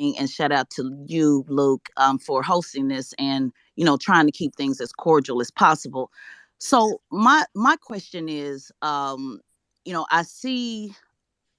and shout out to you, Luke, for hosting this and trying to keep things as cordial as possible. So my question is, I see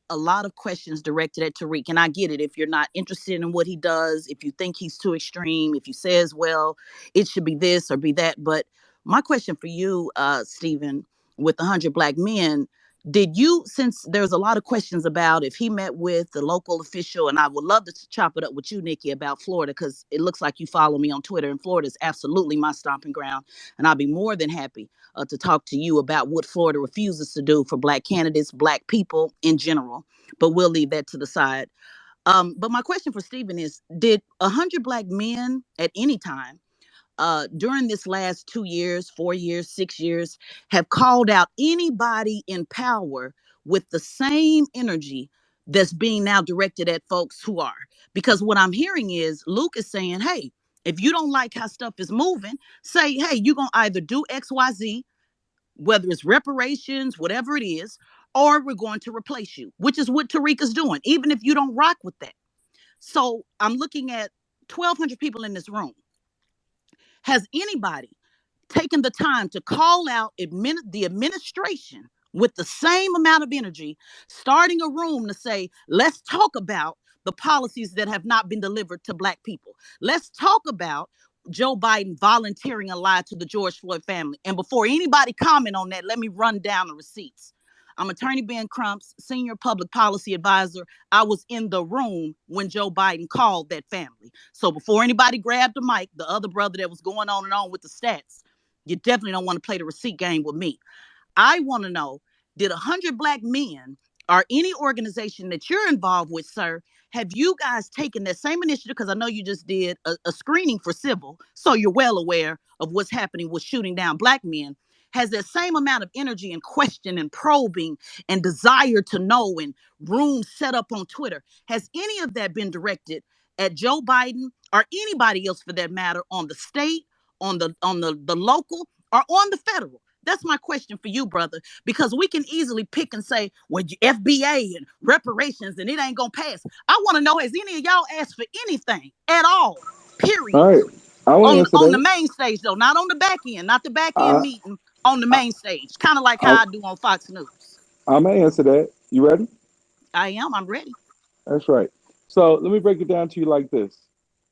a lot of questions directed at Tariq, and I get it. If you're not interested in what he does, if you think he's too extreme, if you says, well, it should be this or be that. But my question for you, Stephen, with 100 Black Men, did you, since there's a lot of questions about if he met with the local official, and I would love to chop it up with you, Nikki, about Florida, because it looks like you follow me on Twitter, and Florida is absolutely my stomping ground, and I'll be more than happy to talk to you about what Florida refuses to do for Black candidates, Black people in general. But we'll leave that to the side. But my question for Stephen is, did 100 Black Men at any time during this last 2 years, 4 years, 6 years have called out anybody in power with the same energy that's being now directed at folks who are? Because what I'm hearing is Luke is saying, hey, if you don't like how stuff is moving, say, hey, you're going to either do XYZ, whether it's reparations, whatever it is, or we're going to replace you, which is what Tariq is doing, even if you don't rock with that. So I'm looking at 1,200 people in this room. Has anybody taken the time to call out the administration with the same amount of energy, starting a room to say, let's talk about the policies that have not been delivered to Black people? Let's talk about Joe Biden volunteering a lie to the George Floyd family. And before anybody comment on that, let me run down the receipts. I'm Attorney Ben Crumps, Senior Public Policy Advisor. I was in the room when Joe Biden called that family. So before anybody grabbed the mic, the other brother that was going on and on with the stats, you definitely don't want to play the receipt game with me. I want to know, did 100 Black Men or any organization that you're involved with, sir, have you guys taken that same initiative? Because I know you just did a screening for civil, so you're well aware of what's happening with shooting down Black men. Has that same amount of energy and question and probing and desire to know and rooms set up on Twitter, has any of that been directed at Joe Biden or anybody else for that matter, on the state, on the local, or on the federal? That's my question for you, brother, because we can easily pick and say, well, FBA and reparations and it ain't gonna pass. I want to know, has any of y'all asked for anything at all? Period. All right, I want to answer On the that. main stage though, not on the back end, not the back end I, meeting, on the I, main stage, kind of like I, how I do on Fox News. I'm gonna answer that. You ready? I am. I'm ready. That's right. So let me break it down to you like this: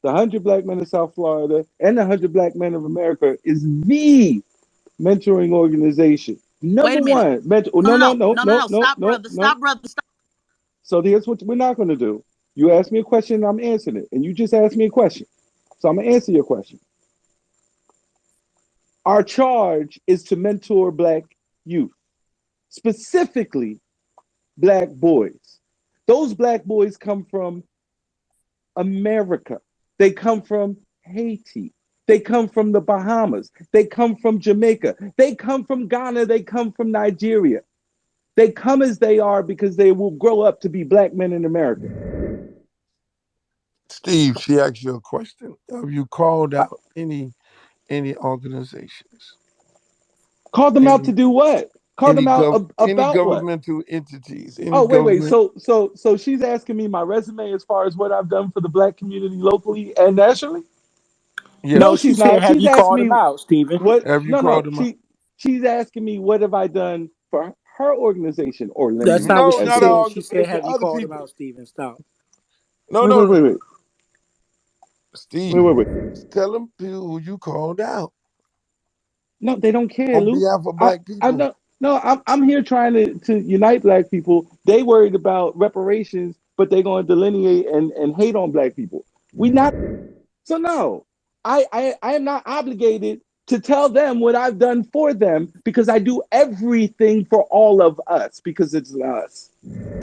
the 100 Black Men of South Florida and the 100 Black Men of America is the mentoring organization. Wait Number a minute. one, mentor. Oh, No, no, no, no, no, no, no, no, no, no. no, Stop, no, brother. no. Stop, brother. Stop. So here's what we're not going to do. You ask me a question, I'm answering it, and you just asked me a question, so I'm gonna answer your question. Our charge is to mentor Black youth, specifically Black boys. Those Black boys come from America. They come from Haiti. They come from the Bahamas. They come from Jamaica. They come from Ghana. They come from Nigeria. They come as they are because they will grow up to be Black men in America. Steve, she asked you a question. Have you called I out any organizations, called them out to any do what? Called them out any about what? governmental entities, any Oh, wait. government? So she's asking me my resume as far as what I've done for the Black community locally and nationally. No, No, she Yes. she's said, not. have She's you asking called me him out, Stephen? what. Have you No, called no. them out? She's asking me what have I done for her organization, or let me That's use not it what No, she as not our a. said. She said, organization. have you Other called him people. out, Stephen? Stop. No, Wait, no, wait, no, wait, no. wait, wait, Steve, wait, wait. tell them who you called out No, they don't care, on Luke. behalf of I, Black I people. no, no. I'm here trying to unite Black people. They worried about reparations, but they're going to delineate and hate on Black people. We not. So no, I am not obligated to tell them what I've done for them because I do everything for all of us because it's us.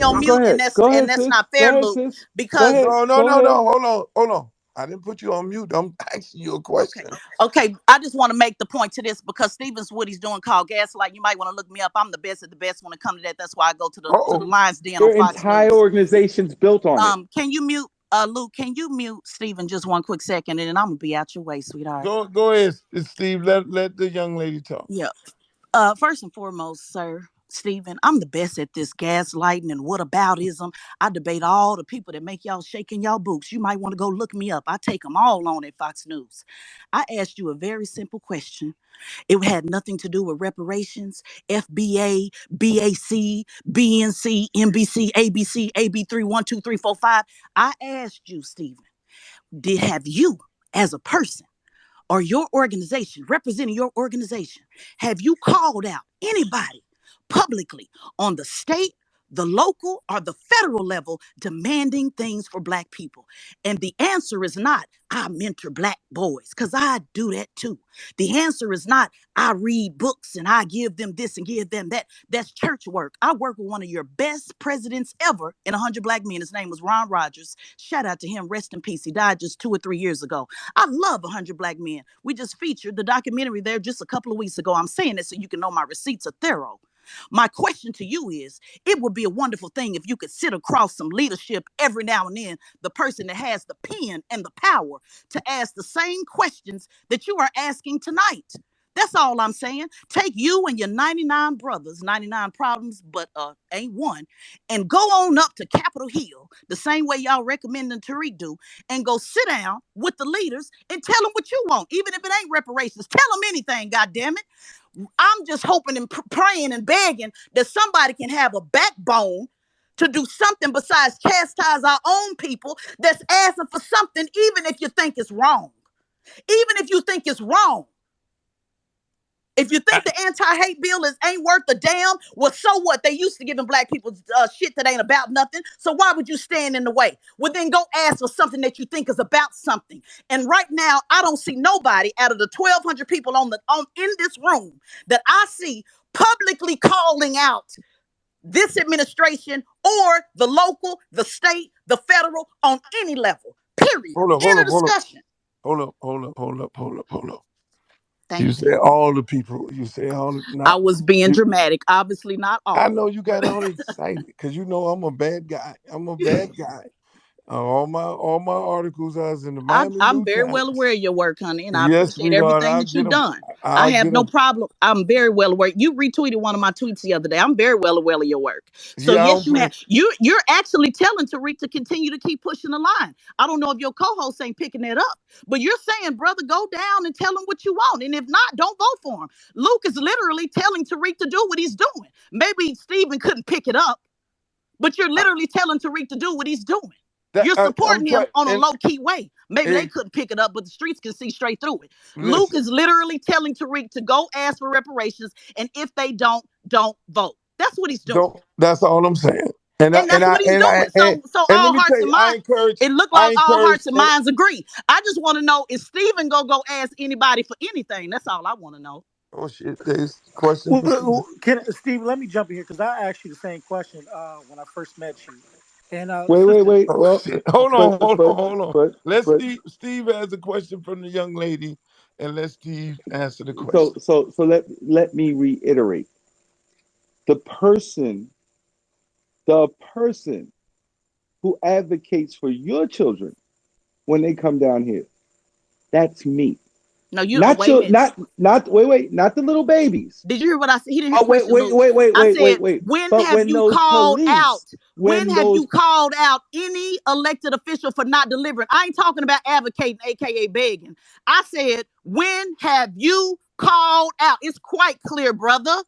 On Go mute, ahead. Go and ahead, that's sis. not Go fair, ahead, Luke, sis. Go because ahead. No, no, Go no, ahead. no. Hold on, hold on. I didn't put you on mute. I'm asking you a okay. question. Okay. I just want to make the point to this because Stevens what he's doing called gaslight. You might want to look me up. I'm the best at the best when it comes to that. That's why I go to Uh the oh. Lions Den on Your Fox entire News. organization's built on it. Can you mute Luke, can you mute Steven just one quick second and then I'm gonna be out your way, sweetheart. Go ahead, Steve. Let the young lady talk. Yeah. First and foremost, sir, Stephen, I'm the best at this gaslighting and whataboutism. I debate all the people that make y'all shake in y'all boots. You might want to go look me up. I take them all on at Fox News. I asked you a very simple question. It had nothing to do with reparations, FBA, BAC, BNC, NBC, ABC, AB3, 1, 2, 3, 4, 5. I asked you, Stephen, have you, as a person, or your organization, representing your organization, have you called out anybody publicly on the state, the local, or the federal level demanding things for Black people? And the answer is not, I mentor Black boys, because I do that too. The answer is not, I read books and I give them this and give them that. That's church work. I work with one of your best presidents ever in 100 Black Men. His name was Ron Rogers. Shout out to him. Rest in peace. He died just 2 or 3 years ago. I love 100 Black Men. We just featured the documentary there just a couple of weeks ago. I'm saying it so you can know my receipts are thorough. My question to you is, it would be a wonderful thing if you could sit across some leadership every now and then, the person that has the pen and the power to ask the same questions that you are asking tonight. That's all I'm saying. Take you and your 99 brothers, 99 problems, but ain't one, and go on up to Capitol Hill, the same way y'all recommending Tariq do, and go sit down with the leaders and tell them what you want, even if it ain't reparations. Tell them anything, goddammit. I'm just hoping and praying and begging that somebody can have a backbone to do something besides chastise our own people that's asking for something, even if you think it's wrong. Even if you think it's wrong. If you think the anti-hate bill ain't worth a damn, well, so what? They used to giving Black people shit that ain't about nothing. So why would you stand in the way? Well, then go ask for something that you think is about something. And right now, I don't see nobody out of the 1,200 people in this room that I see publicly calling out this administration or the local, the state, the federal on any level. Period. Hold up, hold End of up, hold up, discussion. hold up, hold up, hold up, hold up, hold up. You Thank you. said all the people. You said all I not was being you. dramatic. Obviously, not I all. know you got all excited because you know I'm a bad guy. I'm a bad guy. All my articles I was in the Miami I'm New very well aware Times. of your work, honey, and I Yes, appreciate sweetheart. everything I'll that get you've them. done. I I'll have get no them. problem. I'm very well aware. You retweeted one of my tweets the other day. I'm very well aware of your work. So Yeah, I yes, don't you play. have. You're actually telling Tariq to continue to keep pushing the line. I don't know if your co-host ain't picking that up, but you're saying, brother, go down and tell him what you want, and if not, don't vote for him. Luke is literally telling Tariq to do what he's doing. Maybe Stephen couldn't pick it up, but you're I, literally telling Tariq to do what he's doing. that You're I'm supporting him trying. on a And low key way. Maybe they hey, couldn't pick it up, but the streets can see straight through it. Luke listen, is literally telling Tariq to go ask for reparations, and if they don't vote. That's what he's doing, don't. That's all I'm saying. And I and and that's I what he's and I doing. So and let all me tell hearts you, and minds. It looked I like all encourage. hearts and minds agree. I just want to know, is Stephen go ask anybody for anything? That's all I want to know. Oh shit! There's a question for Steve. Can Steve? Let me jump in here because I asked you the same question when I first met you, and Wait, wait, sister. wait. Oh Well, shit! Hold Okay, on, but hold on, but hold on. but Let but Steve has a question from the young lady, and let Steve answer the so question. so so let me reiterate. The person who advocates for your children when they come down here, that's me. No, you. Oh, Not wait a your minute. not wait, not the little babies. Did you hear what I said? He didn't hear the Oh wait, question, wait, Luke. wait, wait, I wait, wait, said, wait. when But have when you those called out? police, When when have you those called out any elected official for not delivering? I ain't talking about advocating, aka begging. I said, when have you called out? It's quite clear, brother.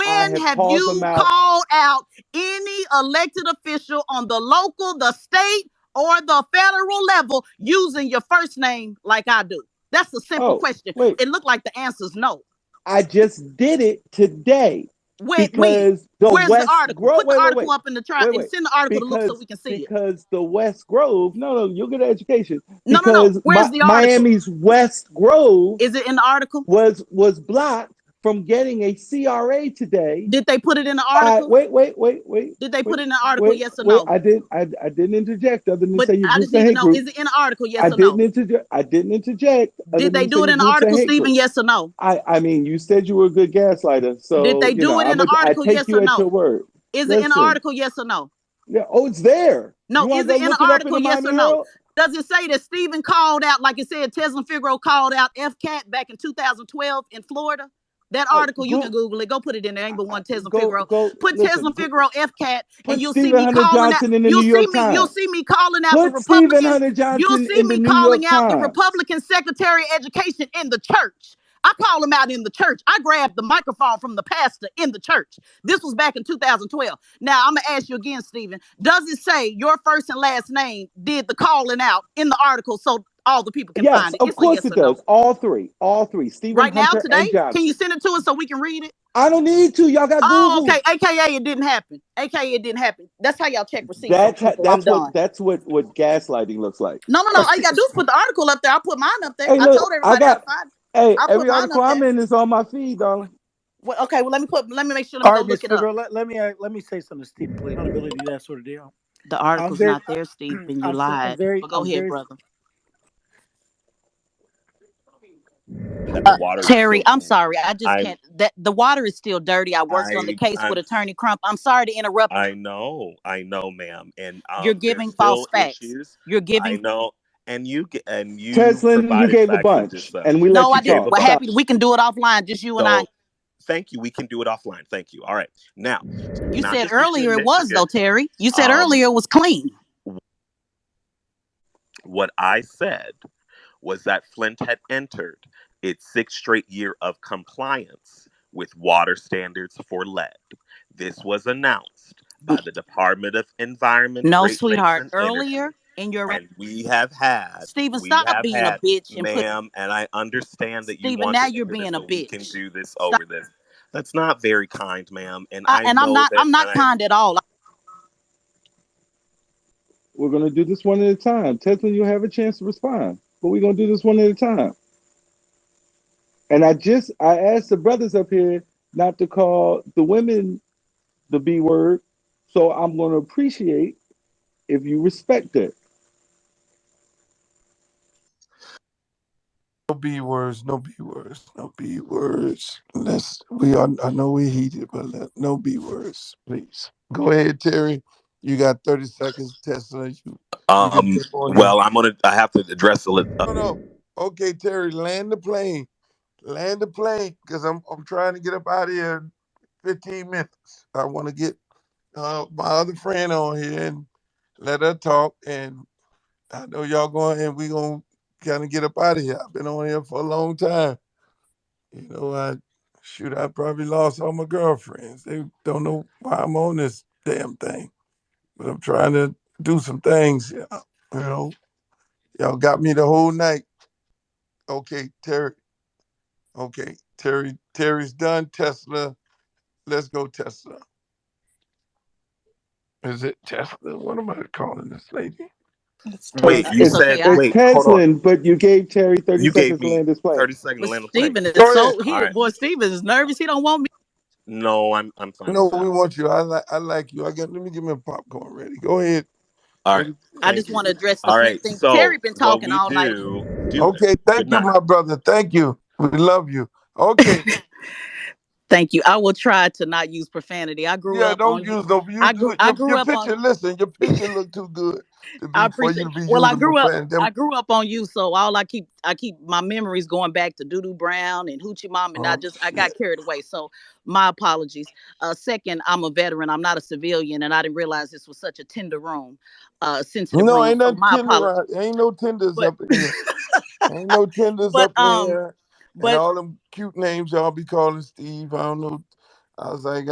I When have have called them you out, called out any elected official on the local, the state, or the federal level using your first name like I do? That's a simple oh question. wait, It looked like the answer's no. I just did it today When? because the Where's the West article? Grove. Put the Wait, wait, article wait, up in the try wait, and wait. send the article to Luke so Because we can see it. because the West Grove. No, no, you'll get an education. No, no, no. Because Where's the article? Miami's West Grove Is it in the article? was blocked from getting a CRA today. Did they put it in the article? Wait, wait, wait, wait, Did they put wait, it in the article? wait, Yes or wait. no? I didn't interject other than But say your I just group's a need to hate know: group. is it in the article? Yes I or no? didn't interject. I didn't interject other Did they than say do it your in the group's a article, hate Stephen? group. Yes or no? I mean, you said you were a good gaslighter, Did so they do it in the I article? take Yes you or at your no? word. Is it in the Listen, article? Yes or no? yeah, oh, it's there. No. You want Is to go it in the look it up in article? the Yes Miami or no? Herald? Does it say that Stephen called out, like it said, Tezlyn Figaro called out FCAT back in 2012 in Florida? That article, you can Google it. Go put it in there. Ain't but one Tezlyn Figaro. Go Put listen. Tezlyn Figaro FCAT, and Put Stephen Hunter Johnson in the New York You'll Times. see me calling out the Put Stephen Republican. Hunter You'll Johnson see in the me New calling York out the Times. Republican Secretary of Education in the church. I call him out in the church. I grabbed the microphone from the pastor in the church. This was back in 2012. Now, I'm going to ask you again, Stephen. Does it say your first and last name did the calling out in the article so all the people can Yes, find it? of It's a course yes it or no. does. All three. All three. Stephen Right now, Hunter today, and can you Johnson. send it to us so we can read it? I don't need to. Y'all got Oh, Google. okay. AKA it didn't happen. AKA it didn't happen. That's how y'all check receipts on people. I'm done. That's what gaslighting looks like. No, no, no. All you gotta do is put the article up there. I put mine up there. Hey, I look, told everybody how to find it. hey, I put every mine article up I'm there. in is on my feed, darling. Well, okay. Well, let me make sure. Let me All go right, look Miss it up. Figaro, let me say something to Stephen, please. Accountability, that sort of deal. The I'm article's very, not there, Stephen. You I'm lied. very, But go I'm ahead, very. brother. that the water is Terry, still I'm clean. sorry. I just I can't. That the water is still dirty. I worked on the I case with I'm Attorney Crump. I'm sorry to interrupt you. I know, ma'am, and You're there's giving false still facts. issues. You're I giving. know, and you Teslin, you provided gave a facts and bunch, just so and we No, let I you you gave didn't. a talk. We're Stop. happy. bunch. We can do it offline. Just you and I. So thank you. We can do it offline. Thank you. All right, now You not said just because earlier it was though, Michigan. Terry. You said Um, earlier it was clean. what I said was that Flint had entered its sixth straight year of compliance with water standards for lead. This was announced by the Department of Environment, No, Great Lakes, sweetheart. and Earlier Energy. in your And Stephen, stop being a bitch and put ma'am, and I understand that you Stephen. want Now to you're enter this, being a but we can bitch. do this Stop. over this. That's not very kind, ma'am. And I And I'm know not. that, I'm and not I, kind at all. We're gonna do this one at a time. Teslin, you'll have a chance to respond, but we're gonna do this one at a time. And I asked the brothers up here not to call the women the B word, so I'm gonna appreciate if you respect it. No B words, no B words, no B words. Let's we are I know we heated, but no B words, please. Go ahead, Terry. You got 30 seconds, Tesla. You can jump on in. well, I have to address the, No, no. Okay, Terry, land the plane. Land the plane. Because I'm trying to get up out of here in 15 minutes. I want to get my other friend on here and let her talk. And I know y'all going and we gonna kind of get up out of here. I've been on here for a long time. I probably lost all my girlfriends. They don't know why I'm on this damn thing. But I'm trying to do some things. You know, y'all got me the whole night. Okay, Terry. Okay, Terry's done. Tesla. Let's go, Tesla. Is it Tesla? What am I calling this lady? It's wait. Tesla. You It's said okay. It's wait. Hold on. Teslin, but you gave Terry 30 You gave seconds to me land his plane. 30 seconds to But land the plane. Stephen is Go ahead. so All he right. boy. Stephen is nervous. He don't want me. No, I'm fine. No, I'm we fine. want you. I like you. Let me get my popcorn ready. Go ahead. All right. 30 I Thank just you. want to address the All Flint right. thing. Terry So been what talking we all night. do this. Okay, Good thank you, night. my brother. Thank you. We love you. Okay. Thank you. I will try to not use profanity. I grew Yeah, up don't on you. use no I grew your up on picture, listen, your picture look too good to I be for you appreciate. to be Well, using profanity. I grew up on you, so I keep my memories going back to Doo Doo Brown and Hoochie Mom, and Oh I got shit. carried away. So my apologies. Second, I'm a veteran. I'm not a civilian, and I didn't realize this was such a tender room, sensitive No, room. ain't So nothing my tender apologies. around. Ain't no tenders But up in here. Ain't no tenders but up in here. And but all them cute names y'all be calling Steve. I don't know. I was like,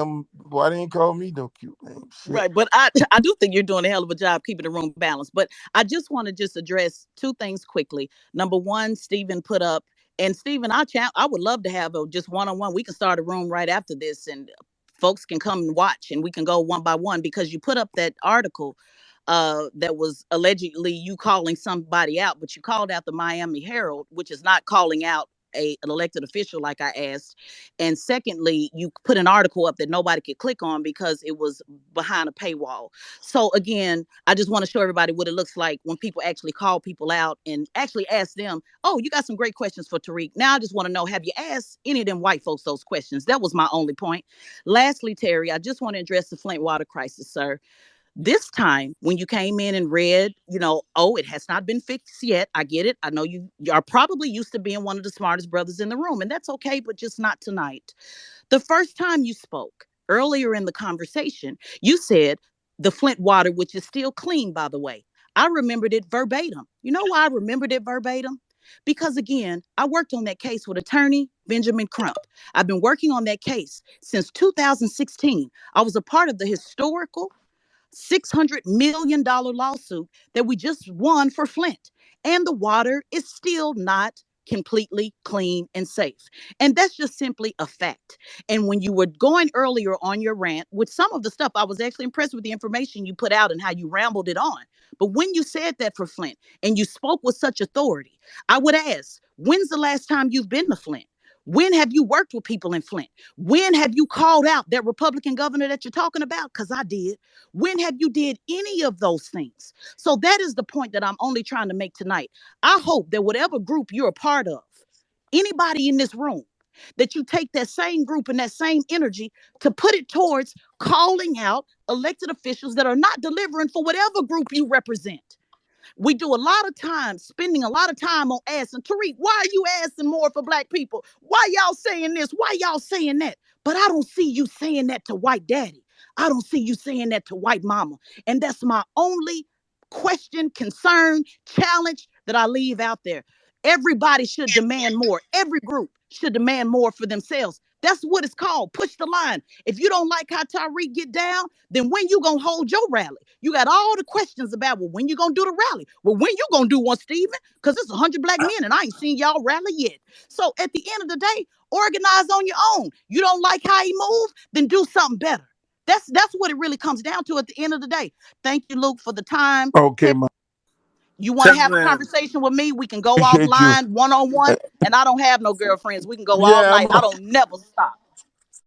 why they ain't call me no cute name? Shit. right, but I do think you're doing a hell of a job keeping the room balanced. But I just want to just address two things quickly. Number one, Stephen put up, and Stephen, I would love to have a just one on one. We can start a room right after this, and folks can come and watch, and we can go one by one because you put up that article. That was allegedly you calling somebody out, but you called out the Miami Herald, which is not calling out an elected official like I asked. And secondly, you put an article up that nobody could click on because it was behind a paywall. So again, I just want to show everybody what it looks like when people actually call people out and actually ask them, oh, you got some great questions for Tariq. Now I just want to know, have you asked any of them white folks those questions? That was my only point. Lastly, Terry, I just want to address the Flint water crisis, sir. This time, when you came in and read, oh, it has not been fixed yet. I get it. I know you are probably used to being one of the smartest brothers in the room, and that's okay, but just not tonight. The first time you spoke earlier in the conversation, you said the Flint water, which is still clean, by the way. I remembered it verbatim. You know why I remembered it verbatim? Because again, I worked on that case with attorney Benjamin Crump. I've been working on that case since 2016. I was a part of the historical $600 million lawsuit that we just won for Flint. And the water is still not completely clean and safe. And that's just simply a fact. And when you were going earlier on your rant with some of the stuff, I was actually impressed with the information you put out and how you rambled it on. But when you said that for Flint and you spoke with such authority, I would ask, when's the last time you've been to Flint? When have you worked with people in Flint? When have you called out that Republican governor that you're talking about? Because I did. When have you did any of those things? So that is the point that I'm only trying to make tonight. I hope that whatever group you're a part of, anybody in this room, that you take that same group and that same energy to put it towards calling out elected officials that are not delivering for whatever group you represent. We do a lot of time spending a lot of time on asking, Tariq, why are you asking more for black people? Why y'all saying this? Why y'all saying that? But I don't see you saying that to white daddy. I don't see you saying that to white mama. And that's my only question, concern, challenge that I leave out there. Everybody should demand more. Every group should demand more for themselves. That's what it's called. Push the line. If you don't like how Tyreek get down, then when you gonna hold your rally? You got all the questions about, well, when you gonna do the rally? Well, when you gonna do one, Stephen? Because it's 100 black men and I ain't seen y'all rally yet. So at the end of the day, organize on your own. You don't like how he move? Then do something better. That's what it really comes down to at the end of the day. Thank you, Luke, for the time. Okay, Hey, ma. you want to have a Tezlyn, conversation with me? We can go appreciate you. offline, one on one. And I don't have no girlfriends. We can go all Yeah, night. I don't never stop.